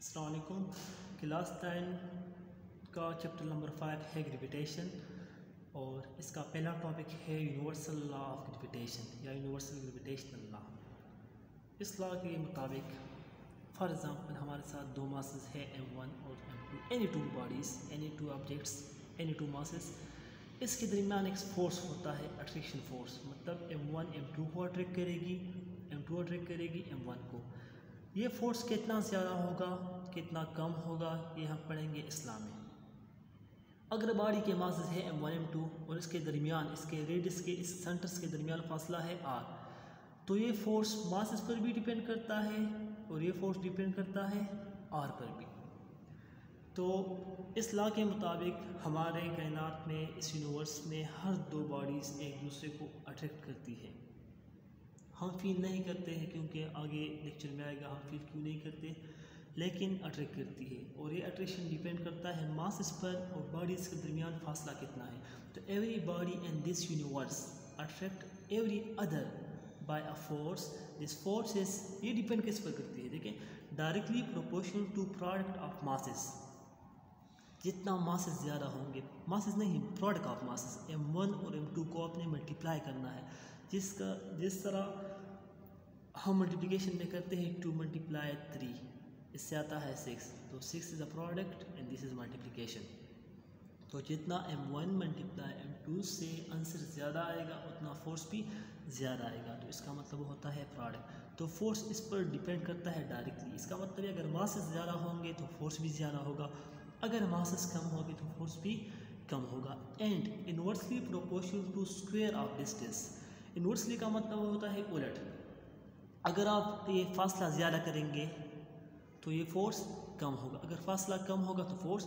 अस्सलाम वालेकुम। क्लास 10 का चैप्टर नंबर 5 है ग्रेविटेशन और इसका पहला टॉपिक है यूनिवर्सल लॉ ऑफ ग्रेविटेशन या यूनिवर्सल ग्रेविटेशनल लॉ। इस लॉ के मुताबिक फॉर एग्जांपल हमारे साथ दो मासेस है m1 और m2, any two bodies, any two objects, any two masses. इसके दरमियान एक फोर्स होता है अट्रैक्शन फोर्स, मतलब m1 m2 को अट्रैक्ट करेगी, m2 अट्रैक्ट करेगी m1 को। ये फोर्स कितना ज़्यादा होगा, कितना कम होगा, ये हम पढ़ेंगे इस्लाम में। अगर बॉडी के मासेस है m1 m2 और इसके दरमियान, इसके रेडियस के इस सेंटर्स के दरमियान फासला है r, तो ये फोर्स मासेस पर भी डिपेंड करता है और ये फोर्स डिपेंड करता है r पर भी। तो इस लॉ के मुताबिक हमारे कायनात में, इस यूनिवर्स में हर दो बॉडीज़ एक दूसरे को अट्रैक्ट करती है। हम फील नहीं करते हैं क्योंकि आगे लेक्चर में आएगा हम फील क्यों नहीं करते, लेकिन अट्रैक्ट करती है और ये अट्रैक्शन डिपेंड करता है मासेस पर और बॉडीज़ के दरमियान फासला कितना है। तो everybody in this universe attract every other by a force. This force is, ये डिपेंड किस पर करती है, देखें, directly proportional to product of masses. जितना मासेस ज़्यादा होंगे, मासेस नहीं, प्रोडक्ट ऑफ मासेस, m1 और m2 को आपने मल्टीप्लाई करना है। जिस तरह हम मल्टीप्लिकेशन में करते हैं 2 × 3, इससे आता है 6, तो 6 is a product and this is multiplication. तो जितना m1 × m2 से आंसर ज़्यादा आएगा उतना फोर्स भी ज़्यादा आएगा, तो इसका मतलब होता है प्रोडक्ट। तो फोर्स इस पर डिपेंड करता है डायरेक्टली। इसका मतलब है अगर मासेस ज़्यादा होंगे तो फोर्स भी ज़्यादा होगा, अगर मासेस कम होंगे तो फोर्स भी कम होगा। And inversely proportional to square of distance. Inversely का मतलब होता है उलट। अगर आप ये फासला ज़्यादा करेंगे तो ये फोर्स कम होगा, अगर फासला कम होगा तो फोर्स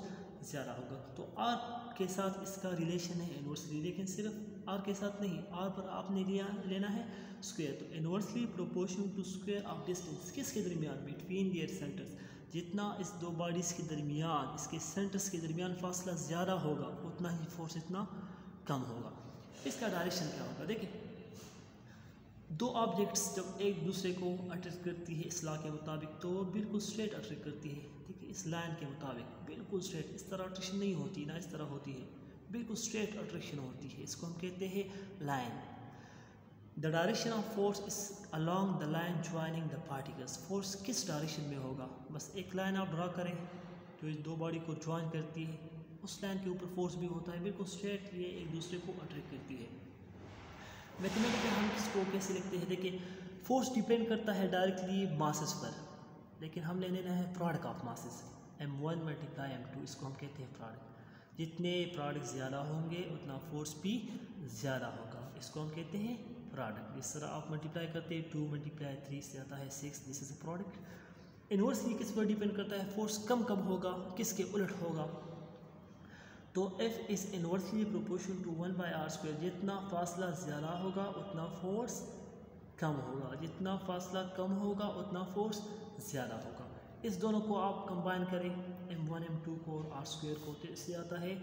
ज़्यादा होगा। तो आर के साथ इसका रिलेशन है इनवर्सली, लेकिन सिर्फ आर के साथ नहीं, आर पर आपने लेना है स्क्वायर। तो inversely proportional to square of distance, किसके दरमियान, बिटवीन देयर सेंटर्स। जितना इस दो बॉडीज़ के दरमियान, इसके सेंटर्स के दरमियान फासला ज़्यादा होगा उतना ही फोर्स इतना कम होगा। इसका डायरेक्शन क्या होगा, देखिए, दो ऑब्जेक्ट्स जब एक दूसरे को अट्रैक्ट करती है इस लॉ के मुताबिक तो वो बिल्कुल स्ट्रेट अट्रैक्ट करती है। ठीक है, इस लाइन के मुताबिक बिल्कुल स्ट्रेट, इस तरह अट्रैक्शन नहीं होती ना, इस तरह होती है, बिल्कुल स्ट्रेट अट्रैक्शन होती है। इसको हम कहते हैं line. The direction of force is along the line joining the particles. Force किस डायरेक्शन में होगा, बस एक लाइन आप ड्रा करें जो इस दो बॉडी को ज्वाइन करती है, उस लाइन के ऊपर फोर्स भी होता है, बिल्कुल स्ट्रेट ये एक दूसरे को अट्रैक्ट करती है। मैथमेटिकली हम इसको कैसे लिखते हैं, देखिए, फोर्स डिपेंड करता है डायरेक्टली मासेस पर, लेकिन हमने लेना है product of masses, m1 × m2, इसको हम कहते हैं प्रोडक्ट। जितने प्रोडक्ट ज़्यादा होंगे उतना फोर्स भी ज़्यादा होगा, इसको हम कहते हैं प्रोडक्ट। इस तरह आप मल्टीप्लाई करते हैं 2 × 3 से आता है 6, this is a product. Inversely किस पर डिपेंड करता है, फोर्स कम कब होगा, किसके उलट होगा, तो F is inversely proportional to 1/r²। जितना फासला ज़्यादा होगा उतना फोर्स कम होगा, जितना फासला कम होगा उतना फोर्स ज़्यादा होगा। इस दोनों को आप कंबाइन करें, m1 m2 को और r² को, तो इससे आता है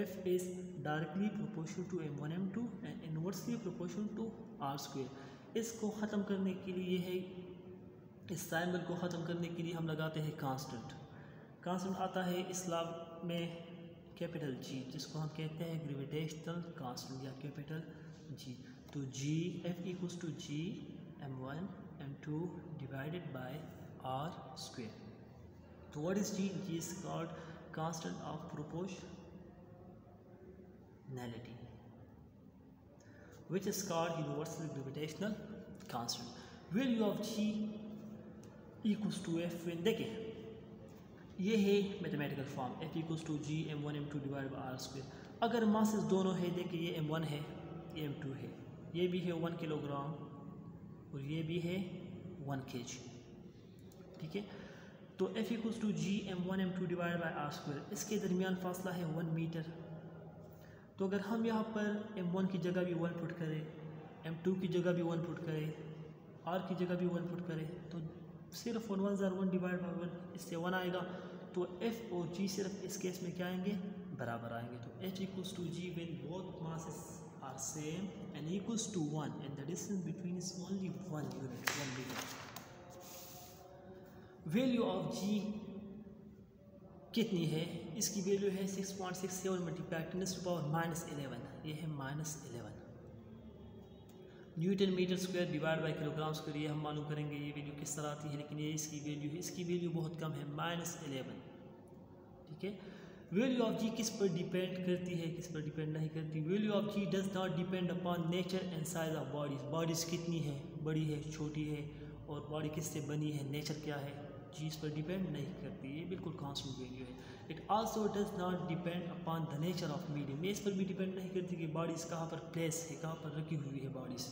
F is directly proportional to m1 m2 and inversely proportional to r²। इसको ख़त्म करने के लिए है, इस साइमल को ख़त्म करने के लिए हम लगाते हैं कांस्टेंट। कांस्टेंट आता है इस लॉ में कैपिटल G, जिसको हम कहते हैं ग्रेविटेशनल कांस्टेंट या कैपिटल G। तो G, F = G m1 m2 divided by r²। तो what is G? G is called constant of proportionality which is called universal gravitational constant. Value of G = F when, देखें, ये है mathematical form, F = G m1 m2 divide by r²। अगर masses दोनों है, देखिए, ये m1 है, ये m2 है, ये भी है 1 किलोग्राम और ये भी है 1 kg। ठीक है, तो F = G m1 m2 divide by r²। इसके दरमियान फासला है 1 मीटर। तो अगर हम यहाँ पर m1 की जगह भी 1 पुट करें, m2 की जगह भी 1 पुट करें, r की जगह भी 1 पुट करें, तो सिर्फ 1 × 1 डिवाइड बाय 1, इससे 1 आएगा। तो F और G सिर्फ इस केस में क्या आएंगे, बराबर आएंगे। तो H = G when both masses are same and equals to 1 and the distance between is only 1 unit, 1 meter. Value of G कितनी है, इसकी वैल्यू है 6.67 मल्टीप्लाई 10⁻⁻11, ये है -11 newton metre square divide by kilogram square. ये हम मालूम करेंगे ये वैल्यू किस तरह आती है, लेकिन ये इसकी वैल्यू है, इसकी वैल्यू बहुत कम है -11। ठीक है, वैल्यू ऑफ जी किस पर डिपेंड करती है, किस पर डिपेंड नहीं करती। Value of G does not depend upon nature and size of bodies. Bodies कितनी है, बड़ी है, छोटी है, और बॉडी किससे बनी है, नेचर क्या है, जी इस पर डिपेंड नहीं करती, ये बिल्कुल कांस्टेंट वैल्यू है। It also does not depend upon the nature of medium. ये इस पर भी डिपेंड नहीं करती कि बॉडीज़ कहाँ पर प्लेस है, कहाँ पर रखी हुई है bodies.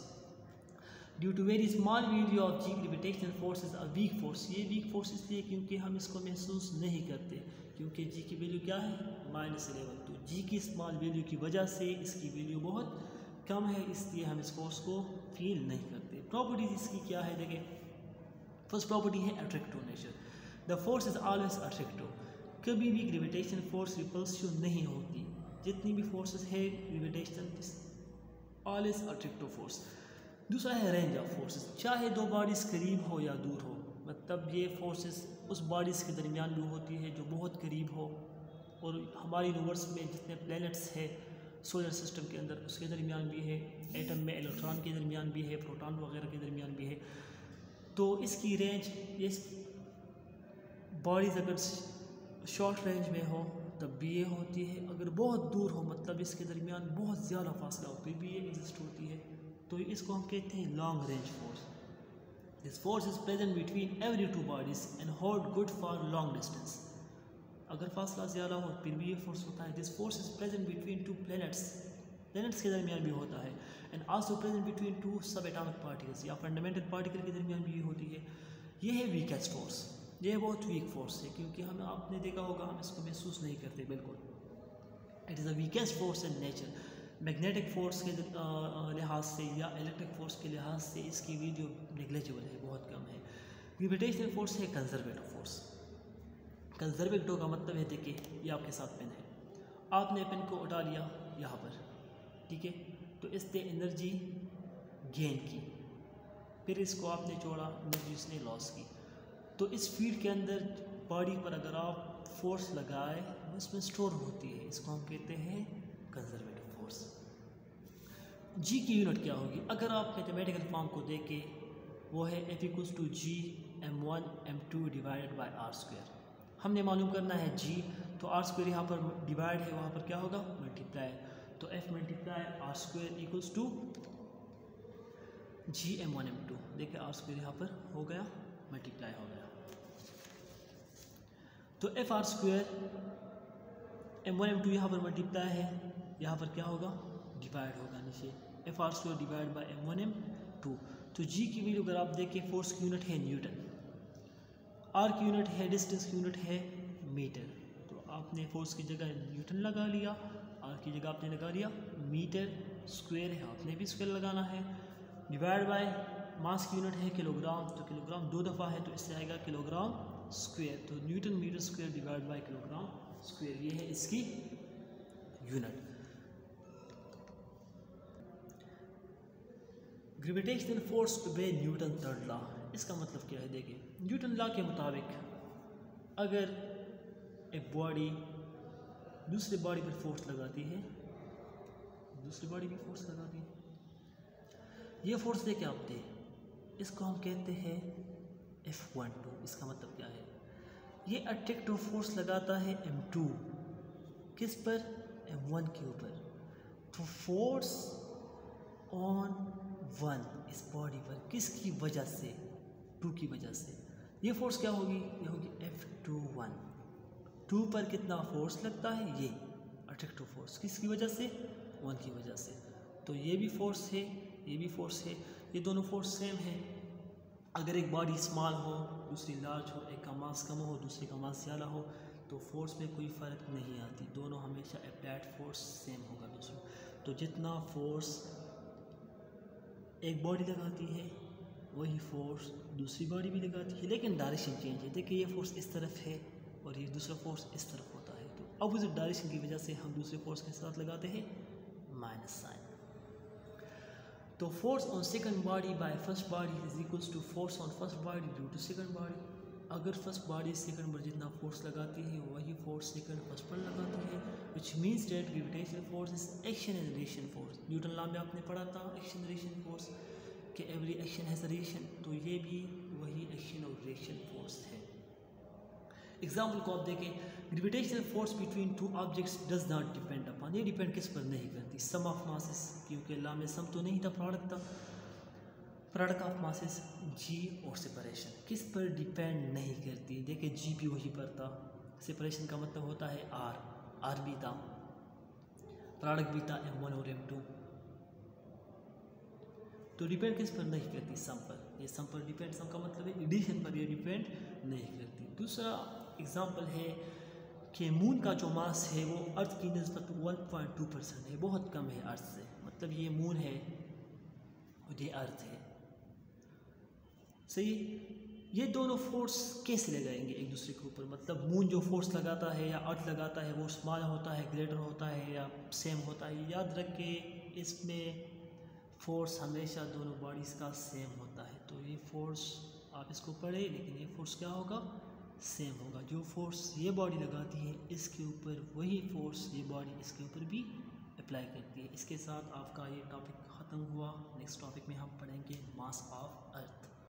Due to very small value of G gravitational force is a weak force. ये वीक फोर्स इसलिए क्योंकि हम इसको महसूस नहीं करते, क्योंकि जी की वैल्यू क्या है, -11। तो जी की स्मॉल वैल्यू की वजह से इसकी वैल्यू बहुत कम है, इसलिए हम इस फोर्स को फील नहीं करते। प्रॉपर्टीज इसकी क्या है, देखें। फर्स्ट प्रॉपर्टी है attractive nature. The force is always attractive. कभी भी ग्रेविटेशन फोर्स रिपल्सिव नहीं होती। जितनी भी फोर्सेस है ग्रेविटेशन ऑलवेज अट्रैक्टिव फोर्स। दूसरा है रेंज ऑफ फोर्सेस। चाहे दो बॉडीज़ करीब हो या दूर हो, मतलब ये फोर्सेस उस बॉडीज़ के दरमियान भी होती है जो बहुत करीब हो, और हमारे यूनिवर्स में जितने प्लैनेट्स है सोलर सिस्टम के अंदर उसके दरमियान भी है, एटम में इलेक्ट्रॉन के दरमियान भी है, प्रोटॉन वगैरह के दरमियान भी है। तो इसकी रेंज, ये बॉडीज़ अगर शॉर्ट रेंज में हो तब भी ये होती है, अगर बहुत दूर हो मतलब इसके दरमियान बहुत ज़्यादा फासला हो फिर भी ये एग्जिस्ट होती है। तो इसको हम कहते हैं long range force. This force is present between every two bodies and hold good for long distance. अगर फासला ज़्यादा हो फिर भी ये फोर्स होता है। This force is present between two planets के दरमियान भी होता है, and also present between two सब एटॉमिक पार्टिकल्स या फंडामेंटल पार्टिकल के दरमियान भी होती है। ये है वीकेस्ट फोर्स, ये है बहुत वीक फोर्स है, क्योंकि हमें आपने देखा होगा हम इसको महसूस नहीं करते बिल्कुल। It is a weakest force in nature. Magnetic force के लिहाज से या इलेक्ट्रिक फोर्स के लिहाज से इसकी वैल्यू नेग्लिजिबल है, बहुत कम है। ग्रेविटेशनल फोर्स है कंजर्वेटिव फोर्स। कंजर्वेटिव का मतलब है, देखिए ये आपके साथ पेन है, आपने पेन को उठा लिया यहाँ पर, ठीक है, तो इसने एनर्जी गेन की, फिर इसको आपने छोड़ा, एनर्जी इसने लॉस की। तो इस फील्ड के अंदर बॉडी पर अगर आप फोर्स लगाए वो इसमें स्टोर होती है, इसको हम कहते हैं कंजर्वेटिव फोर्स। जी की यूनिट क्या होगी, अगर आप मैथमेटिकल फॉर्म को देखें वो है F=G(m1m2) डिवाइडेड बाय r²। हमने मालूम करना है जी, तो r² यहाँ पर डिवाइड है, वहाँ पर क्या होगा, मल्टीप्लाई। तो F × r² = G(m1m2). देखिए r² यहाँ पर हो गया, मल्टीप्लाई हो गया। तो Fr² m1m2 यहाँ पर मल्टीप्लाई है, यहाँ पर क्या होगा, डिवाइड होगा नीचे, Fr² डिवाइड बाय m1m2। तो जी की वैल्यू अगर आप देखें, फोर्स की यूनिट है न्यूटन, आर की यूनिट है, डिस्टेंस की यूनिट है मीटर। तो आपने फोर्स की जगह न्यूटन लगा लिया, आर की जगह आपने लगा लिया मीटर, स्क्वायर है आपने भी स्क्वायर लगाना है, डिवाइड बाय मास की यूनिट है किलोग्राम, तो किलोग्राम 2 दफ़ा है तो इससे आएगा किलोग्राम स्क्वायर। तो newton metre square divide by kilogram square, ये है इसकी unit. Gravitational force obey Newton third law. इसका मतलब क्या है, देखिए न्यूटन लॉ के मुताबिक अगर एक बॉडी दूसरी बॉडी पर फोर्स लगाती है, दूसरी बॉडी भी फोर्स लगाती है, ये फोर्स लेके आते हैं, इसको हम कहते हैं F12। इसका मतलब क्या है, ये अट्रैक्टिव फोर्स लगाता है M2 किस पर, M1 के ऊपर। तो फोर्स ऑन 1 इस बॉडी पर किसकी वजह से, 2 की वजह से, ये फोर्स क्या होगी, ये होगी F21। 2 पर कितना फोर्स लगता है, ये अट्रैक्टिव फोर्स किसकी वजह से, 1 की वजह से। तो ये भी फोर्स है, ये भी फोर्स है, ये दोनों फोर्स सेम है। अगर एक बॉडी स्मॉल हो दूसरी लार्ज हो, एक का मास कम हो दूसरे का मास ज़्यादा हो, तो फोर्स में कोई फ़र्क नहीं आती, दोनों हमेशा अप्लाइड फोर्स सेम होगा दूसरों। तो जितना फोर्स एक बॉडी लगाती है वही फोर्स दूसरी बॉडी भी लगाती है, लेकिन डायरेक्शन चेंज है। देखिए ये फोर्स इस तरफ है और ये दूसरा फोर्स इस तरफ होता है, तो अपोजिट डायरेक्शन की वजह से हम दूसरे फोर्स के साथ लगाते हैं माइनस साइन। तो force on second body by first body is equals to force on first body due to second body. अगर फर्स्ट बॉडी सेकंड पर जितना फोर्स लगाती है वही फोर्स सेकंड फर्स्ट पर लगाती है, which means that gravitational force is action and reaction force. Newton law में आपने पढ़ा था एक्शन रिएक्शन फोर्स कि every action has a reaction, तो ये भी वही एक्शन और रिएक्शन फोर्स है। एग्जाम्पल को आप देखें, gravitational force between two objects does not depend upon, ये डिपेंड किस पर नहीं करती, सम ऑफ मासेस, क्योंकि लॉ में सम तो नहीं था, प्रोडक्ट था, प्रोडक्ट ऑफ मासेस, जी और सेपरेशन किस पर डिपेंड नहीं करती। देखिए जी भी वही पर था, सेपरेशन का मतलब होता है आर भी था, प्रोडक्ट भी था M1 और M2, तो डिपेंड किस पर नहीं करती, सम पर। ये सम पर डिपेंड, सम का मतलब है एडिशन पर ये डिपेंड नहीं करती। दूसरा एग्जांपल है कि मून का जो मास है वो अर्थ की निस्बत 1.2% है, बहुत कम है अर्थ से, मतलब ये मून है और ये अर्थ है, सही। ये दोनों फोर्स कैसे लगाएंगे एक दूसरे के ऊपर, मतलब मून जो फोर्स लगाता है या अर्थ लगाता है वो स्मॉल होता है, ग्रेटर होता है या सेम होता है। याद रखें इसमें फोर्स हमेशा दोनों बॉडीज़ का सेम होता है, तो ये फोर्स आप इसको पढ़े, लेकिन ये फोर्स क्या होगा, सेम होगा। जो फोर्स ये बॉडी लगाती है इसके ऊपर वही फोर्स ये बॉडी इसके ऊपर भी अप्लाई करती है। इसके साथ आपका ये टॉपिक ख़त्म हुआ। नेक्स्ट टॉपिक में हम पढ़ेंगे मास ऑफ अर्थ।